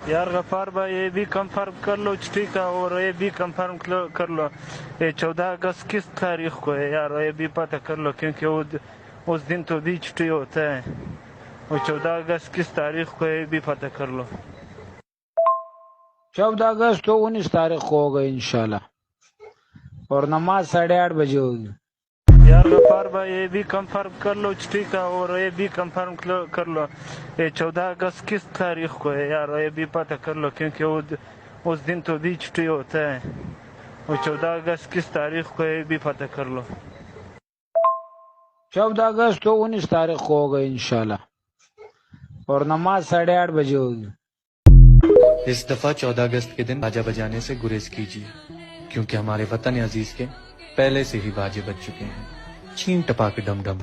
یار غفار بھائی یہ بھی کنفرم کر لو ٹھیک ہے، اور یہ بھی کنفرم کر لو یہ 14 اگست کس تاریخ کو ہے یار، یہ بھی پتہ کر لو کیونکہ اس دن تو بھی چھٹی ہوتا ہے، وہ 14 اگست کس تاریخ کو ہے یہ بھی پتہ کر لو۔ 14 اگست تو 19 تاریخ کو ہوگا انشاءاللہ، اور نماز 8:30 بجے ہوگی۔ یار غفار بھائی یہ بھی کنفرم کر لو ٹھیک ہے، اور یہ بھی کنفرم کر لو یہ 14 اگست کس تاریخ کو ہے یار، یہ بھی پتہ کر لو کیونکہ اس دن تو بھی چھٹی ہوتا ہے، وہ 14 اگست کس تاریخ کو ہے یہ بھی پتہ کر لو۔ 14 اگست تو 19 تاریخ کو ہوگا انشاءاللہ، اور نماز 8:30 بجے ہوگی۔ اس دفعہ 14 اگست کے دن باجا بجانے سے گریز کیجیے، کیونکہ ہمارے وطن عزیز کے پہلے سے ہی باجے بج چکے ہیں۔ چھین ٹپاک ڈم ڈم۔